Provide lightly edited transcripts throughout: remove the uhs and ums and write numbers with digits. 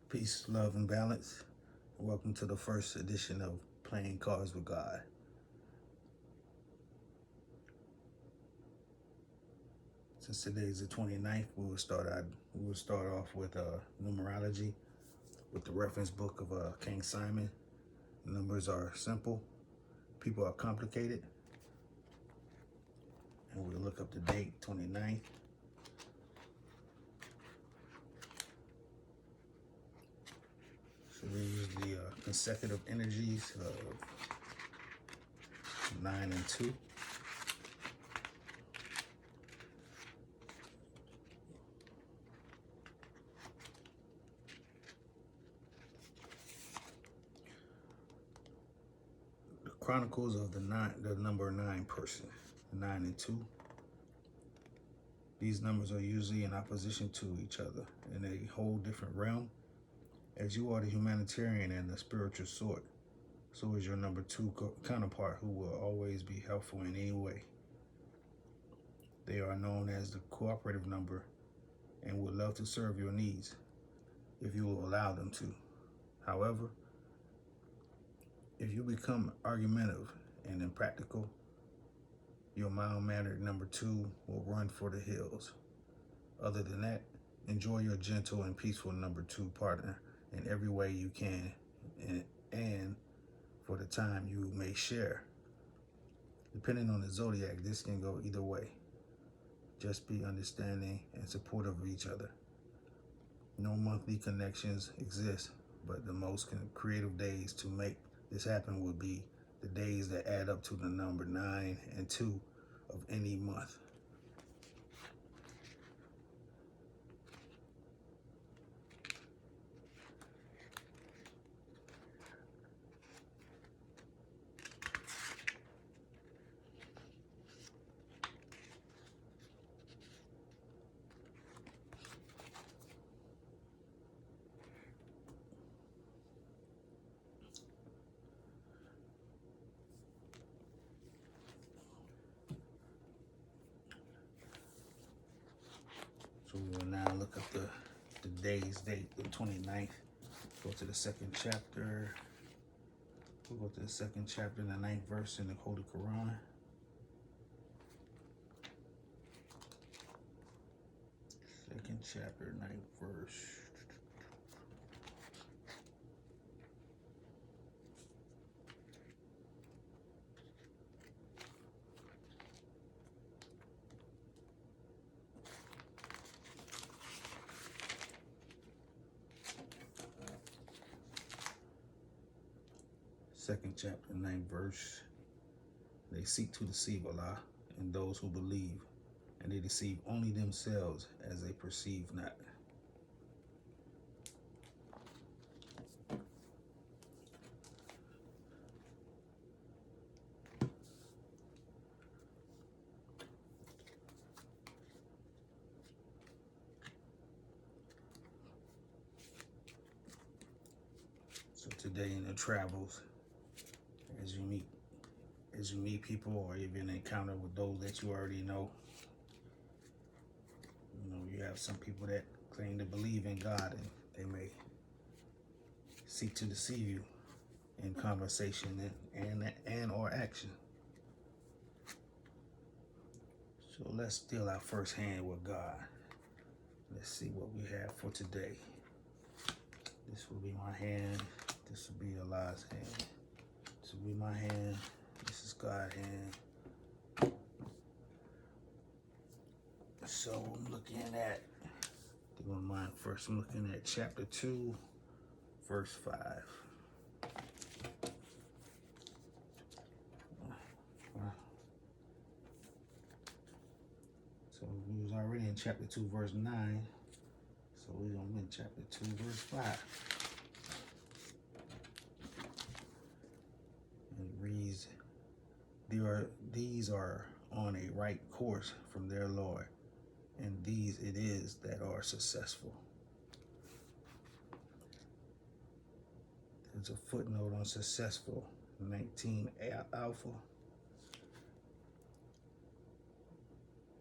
Peace, love, and balance. Welcome to the first edition of Playing Cards with God. Since today is the 29th, we will start off with numerology with the reference book of King Simon. Numbers are simple, people are complicated, and we'll look up the date 29th. So we use the consecutive energies of 9 and 2. The chronicles of the number 9 person, 9 and 2. These numbers are usually in opposition to each other in a whole different realm. As you are the humanitarian and the spiritual sort, so is your number 2 counterpart, who will always be helpful in any way. They are known as the cooperative number and would love to serve your needs if you will allow them to. However, if you become argumentative and impractical, your mild-mannered number 2 will run for the hills. Other than that, enjoy your gentle and peaceful number 2 partner in every way you can, and for the time you may share. Depending on the zodiac, this can go either way. Just be understanding and supportive of each other. No monthly connections exist, but the most creative days to make this happen would be the days that add up to the number 9 and 2 of any month. So we will now look up the day's date, the 29th. Go to the second chapter. We'll go to the second chapter, the 9th verse in the Holy Quran. Second chapter, 9th verse. Second chapter, 9th verse. They seek to deceive Allah and those who believe, and they deceive only themselves as they perceive not. So today in the travels, as you meet people or even encounter with those that you already know, you have some people that claim to believe in God, and they may seek to deceive you in conversation and or action. So let's deal our first hand with God. Let's see what we have for today. This will be my hand. This will be Allah's hand. This will be my hand. This is God's hand. So I'm looking at, if you don't mind first, I'm looking at chapter 2, verse 5. So we was already in chapter 2, verse 9. So we're going to be in chapter 2, verse 5. And it reads, these are on a right course from their Lord, and these it is that are successful. There's a footnote on successful, 19 alpha.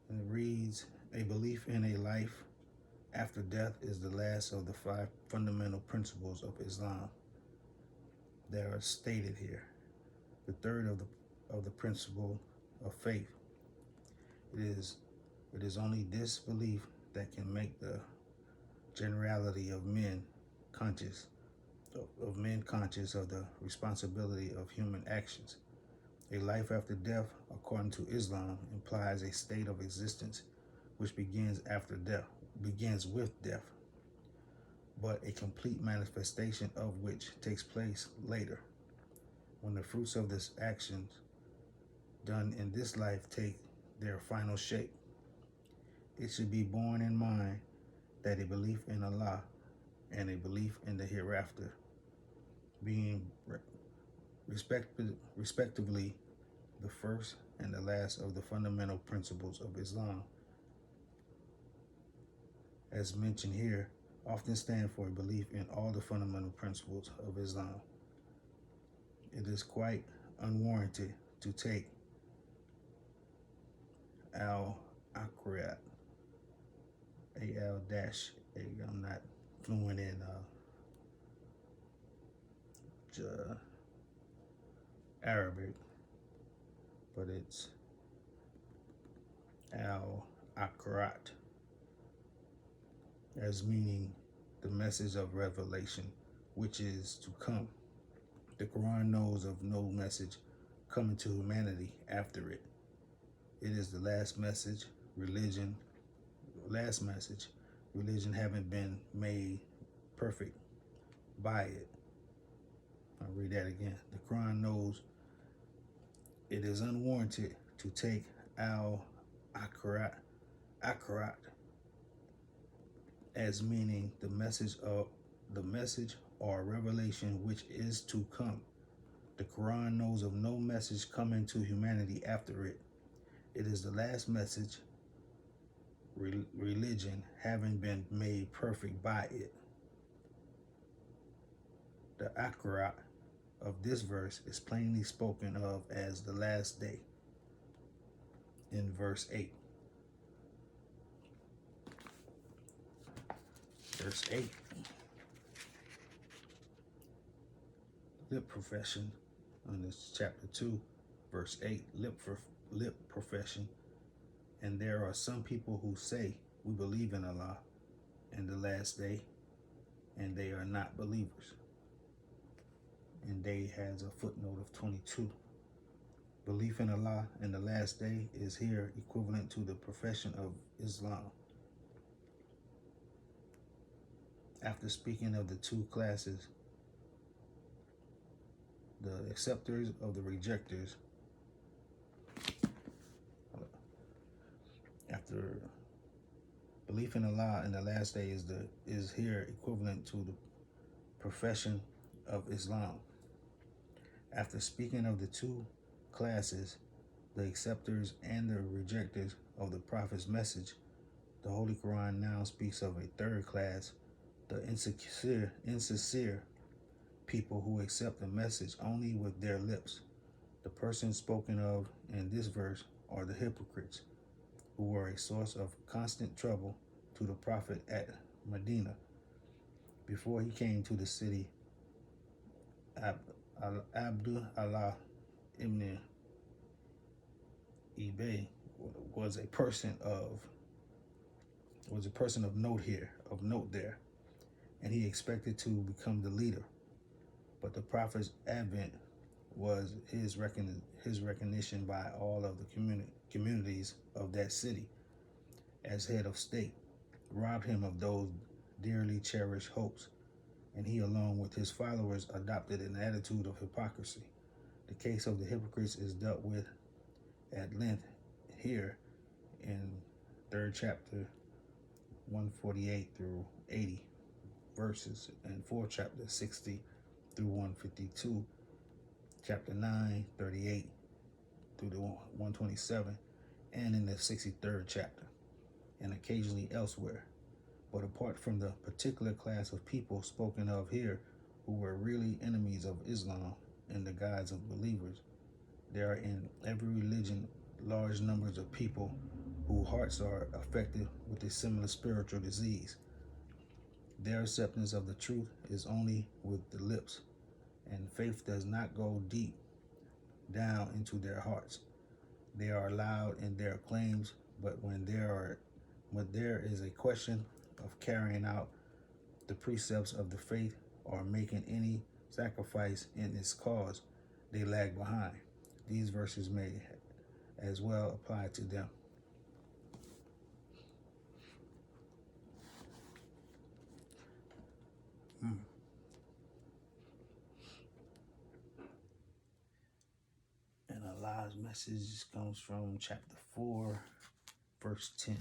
And it reads, a belief in a life after death is the last of the 5 fundamental principles of Islam that are stated here. The third of the principle of faith. It is only this belief that can make the generality of men conscious of the responsibility of human actions. A life after death, according to Islam, implies a state of existence which begins with death, but a complete manifestation of which takes place later, when the fruits of this actions done in this life take their final shape. It should be borne in mind that a belief in Allah and a belief in the hereafter, being respectively the first and the last of the fundamental principles of Islam, as mentioned here, often stand for a belief in all the fundamental principles of Islam. It is quite unwarranted to take al-Akhirat, A-L-A, I'm not fluent in Arabic, but it's al-Akhirat, as meaning the message of revelation, which is to come. The Quran knows of no message coming to humanity after it. It is the last message, religion having been made perfect by it. I'll read that again. The Quran knows it is unwarranted to take al-Akhirat as meaning the message or revelation which is to come. The Quran knows of no message coming to humanity after it. It is the last message, religion having been made perfect by it. The Akhirat of this verse is plainly spoken of as the last day in verse 8. Verse 8. Lip profession on this chapter 2, verse 8. Lip profession. And there are some people who say, we believe in Allah and the last day, and they are not believers. And they has a footnote of 22. Belief in Allah and the last day is here equivalent to the profession of Islam. After speaking of the two classes, the acceptors of the rejectors, after belief in Allah and the last day is here equivalent to the profession of Islam. After speaking of the two classes, the acceptors and the rejectors of the Prophet's message, the Holy Quran now speaks of a third class, the insincere people who accept the message only with their lips. The persons spoken of in this verse are the hypocrites, who were a source of constant trouble to the Prophet at Medina before he came to the city. Abdullah ibn Ubay was a person of note there, and he expected to become the leader. But the Prophet's advent was his recognition by all of the communities of that city as head of state, robbed him of those dearly cherished hopes, and he along with his followers adopted an attitude of hypocrisy. The case of the hypocrites is dealt with at length here in 3rd chapter 148 through 80 verses, and 4th chapter 60 through 152, chapter 9, 38 through the 127, and in the 63rd chapter, and occasionally elsewhere. But apart from the particular class of people spoken of here who were really enemies of Islam in the guise of believers, there are in every religion large numbers of people whose hearts are affected with a similar spiritual disease. Their acceptance of the truth is only with the lips, and faith does not go deep down into their hearts. They are loud in their claims, but when there is a question of carrying out the precepts of the faith or making any sacrifice in its cause, they lag behind. These verses may as well apply to them. And Allah's message comes from chapter 4, verse 10.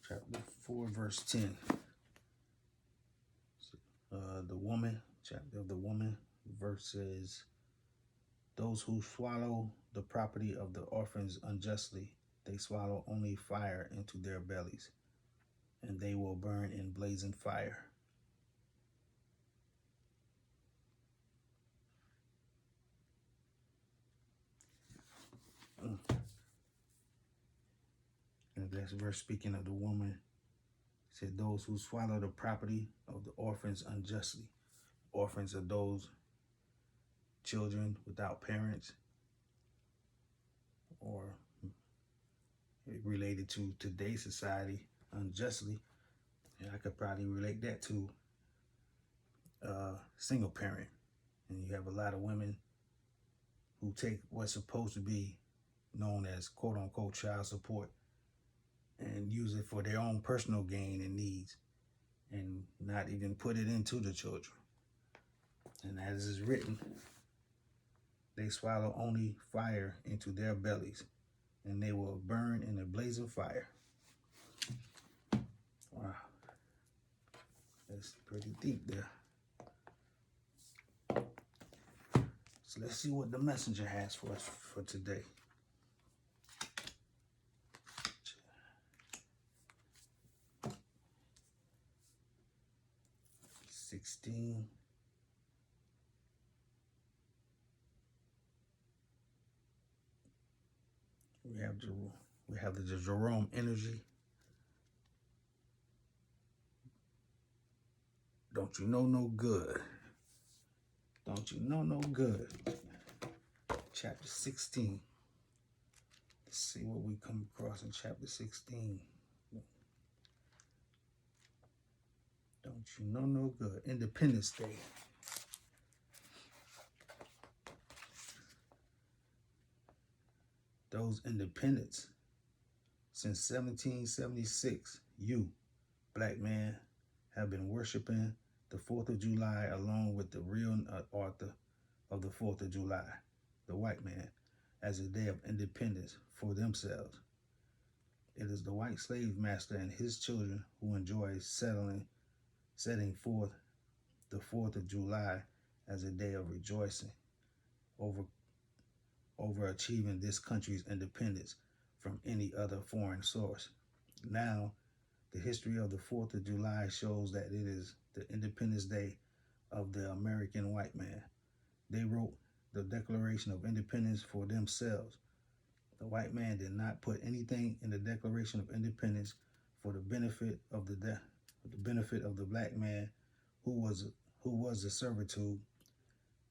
Chapter 4, verse 10. The woman, chapter of the woman, verse says, those who swallow the property of the orphans unjustly, they swallow only fire into their bellies, and they will burn in blazing fire. And that's verse speaking of the woman. Said those who swallow the property of the orphans unjustly. Orphans are those children without parents, or related to today's society unjustly. And I could probably relate that to single parent. And you have a lot of women who take what's supposed to be known as quote unquote child support and use it for their own personal gain and needs, and not even put it into the children. And as is written, they swallow only fire into their bellies, and they will burn in a blaze of fire. Wow. That's pretty deep there. So let's see what the messenger has for us for today. (16) We have the Jerome energy. Don't you know no good? Don't you know no good? Chapter 16. Let's see what we come across in chapter 16. Don't you know no good? Independence Day. Those independents since 1776, you, black man, have been worshiping the 4th of July along with the real author of the 4th of July, the white man, as a day of independence for themselves. It is the white slave master and his children who enjoy setting forth the 4th of July as a day of rejoicing over achieving this country's independence from any other foreign source. Now, the history of the 4th of July shows that it is the Independence Day of the American white man. They wrote the Declaration of Independence for themselves. The white man did not put anything in the Declaration of Independence for the benefit of the black man who was the servitude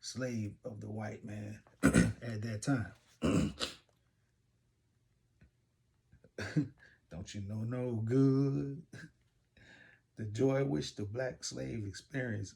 slave of the white man at that time. Don't you know no good? The joy which the black slave experienced